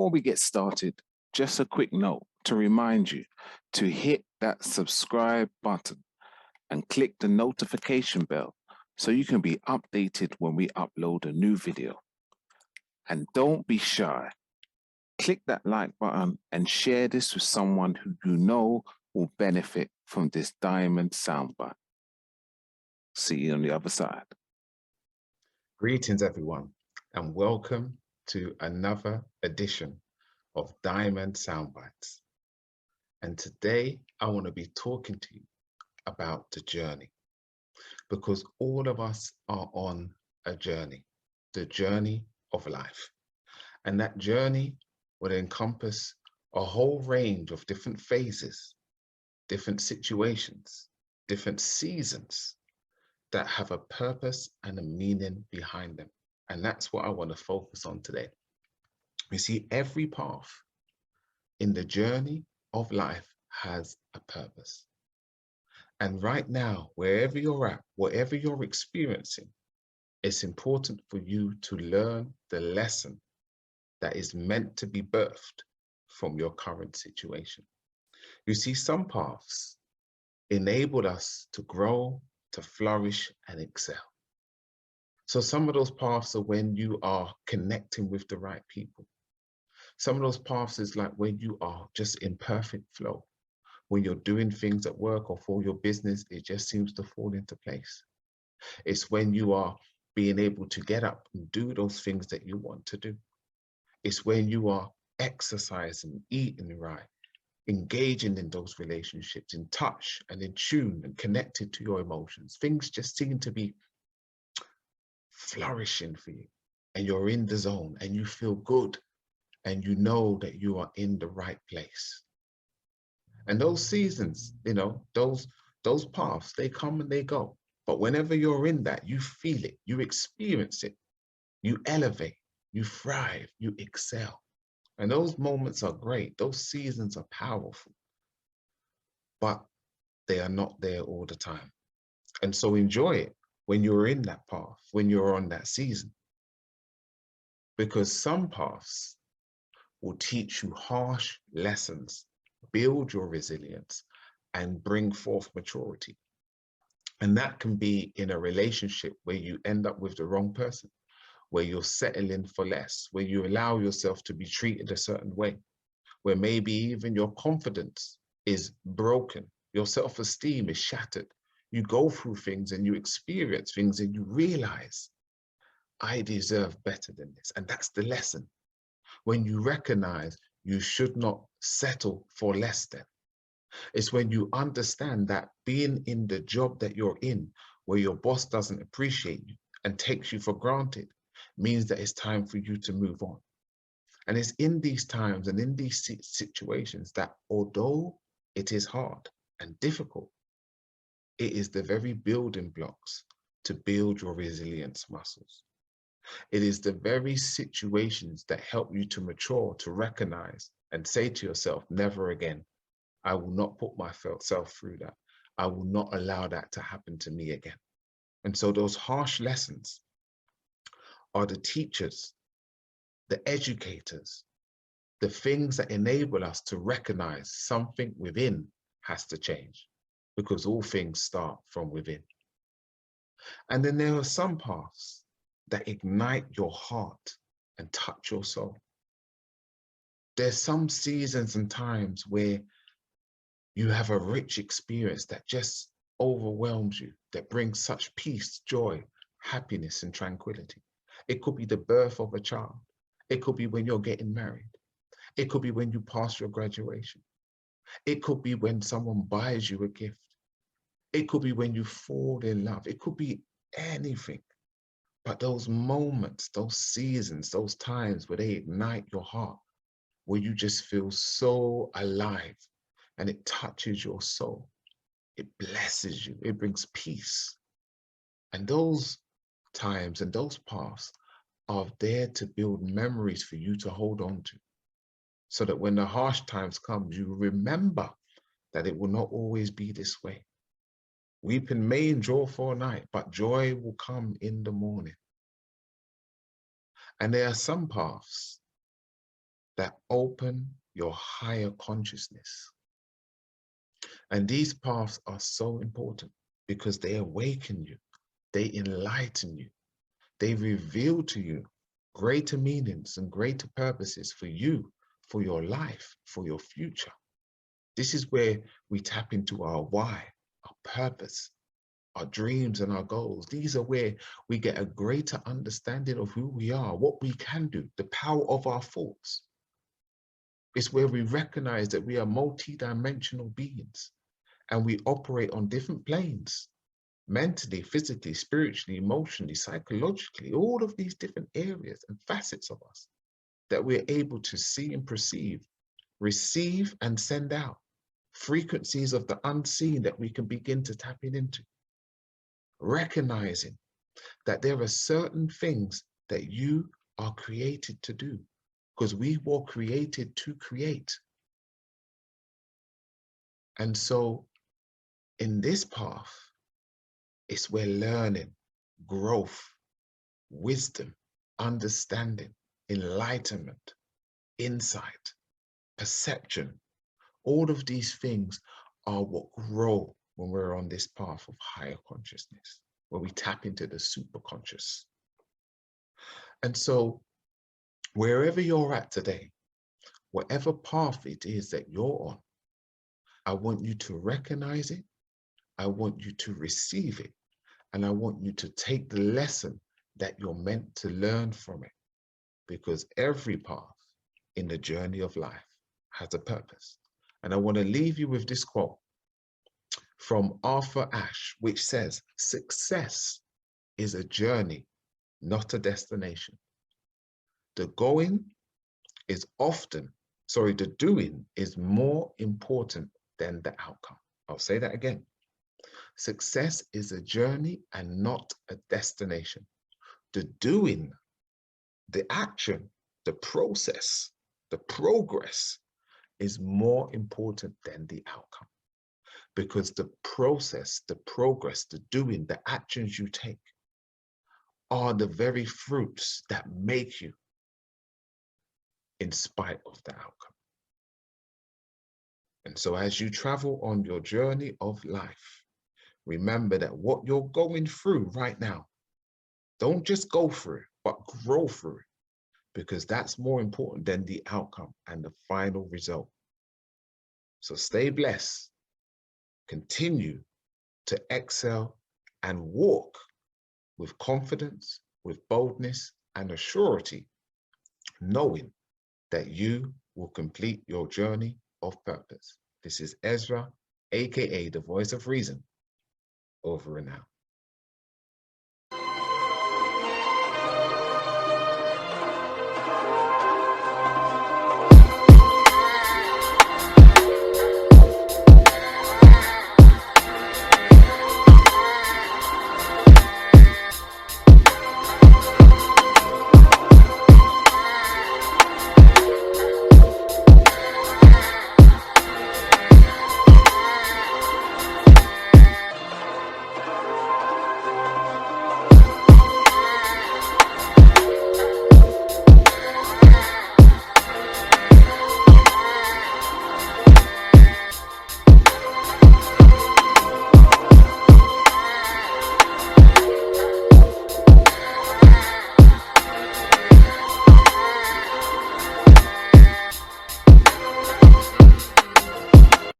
before we get started, just a quick note to remind you to hit that subscribe button and click the notification bell so you can be updated when we upload a new video. And don't be shy. Click that like button and share this with someone who you know will benefit from this diamond soundbite. See you on the other side. Greetings, everyone, and welcome to another edition of Diamond Soundbites. And today I want to be talking to you about the journey, because all of us are on a journey, the journey of life. And that journey would encompass a whole range of different phases, different situations, different seasons that have a purpose and a meaning behind them. And that's what I want to focus on today. You see, every path in the journey of life has a purpose. And right now, wherever you're at, whatever you're experiencing, it's important for you to learn the lesson that is meant to be birthed from your current situation. You see, some paths enable us to grow, to flourish and excel. So some of those paths are when you are connecting with the right people. Some of those paths is like when you are just in perfect flow. When you're doing things at work or for your business, it just seems to fall into place. It's when you are being able to get up and do those things that you want to do. It's when you are exercising, eating right, engaging in those relationships, in touch and in tune and connected to your emotions. Things just seem to be flourishing for you, and you're in the zone and you feel good and you know that you are in the right place. And those seasons, you know, those paths, they come and they go. But whenever you're in that, you feel it, you experience it, you elevate, you thrive, you excel. And those moments are great. Those seasons are powerful, but they are not there all the time. And so enjoy it when you're in that path, when you're on that season. Because some paths will teach you harsh lessons, build your resilience, and bring forth maturity. And that can be in a relationship where you end up with the wrong person, where you're settling for less, where you allow yourself to be treated a certain way, where maybe even your confidence is broken, your self-esteem is shattered. You go through things and you experience things and you realize, I deserve better than this. And that's the lesson. When you recognize you should not settle for less than. It's when you understand that being in the job that you're in, where your boss doesn't appreciate you and takes you for granted, means that it's time for you to move on. And it's in these times and in these situations that although it is hard and difficult, it is the very building blocks to build your resilience muscles. It is the very situations that help you to mature, to recognize and say to yourself, never again. I will not put myself through that. I will not allow that to happen to me again. And so those harsh lessons are the teachers, the educators, the things that enable us to recognize something within has to change, because all things start from within. And then there are some paths that ignite your heart and touch your soul. There's some seasons and times where you have a rich experience that just overwhelms you, that brings such peace, joy, happiness, and tranquility. It could be the birth of a child. It could be when you're getting married. It could be when you pass your graduation. It could be when someone buys you a gift. It could be when you fall in love. It could be anything. But those moments, those seasons, those times where they ignite your heart, where you just feel so alive and it touches your soul, it blesses you, it brings peace. And those times and those paths are there to build memories for you to hold on to, so that when the harsh times come, you remember that it will not always be this way. Weeping may endure for a night, but joy will come in the morning. And there are some paths that open your higher consciousness. And these paths are so important because they awaken you, they enlighten you, they reveal to you greater meanings and greater purposes for you, for your life, for your future. This is where we tap into our why, our purpose, our dreams and our goals. These are where we get a greater understanding of who we are, what we can do, the power of our thoughts. It's where we recognize that we are multi-dimensional beings and we operate on different planes, mentally, physically, spiritually, emotionally, psychologically, all of these different areas and facets of us that we're able to see and perceive, receive and send out, frequencies of the unseen that we can begin to tap into. Recognizing that there are certain things that you are created to do, because we were created to create. And so in this path, it's where learning, growth, wisdom, understanding, enlightenment, insight, perception, all of these things are what grow when we're on this path of higher consciousness, where we tap into the superconscious. And so wherever you're at today, whatever path it is that you're on, I want you to recognize it, I want you to receive it, and I want you to take the lesson that you're meant to learn from it, because every path in the journey of life has a purpose. And I want to leave you with this quote from Arthur Ashe, which says, "Success is a journey, not a destination. The going is the doing is more important than the outcome." I'll say that again. Success is a journey and not a destination. The doing, the action, the process, the progress is more important than the outcome. Because the process, the progress, the doing, the actions you take are the very fruits that make you in spite of the outcome. And so as you travel on your journey of life, remember that what you're going through right now, don't just go through it, but grow through it, because that's more important than the outcome and the final result. So stay blessed, continue to excel and walk with confidence, with boldness and a surety, knowing that you will complete your journey of purpose. This is Ezra, A.K.A. the voice of reason, over and out.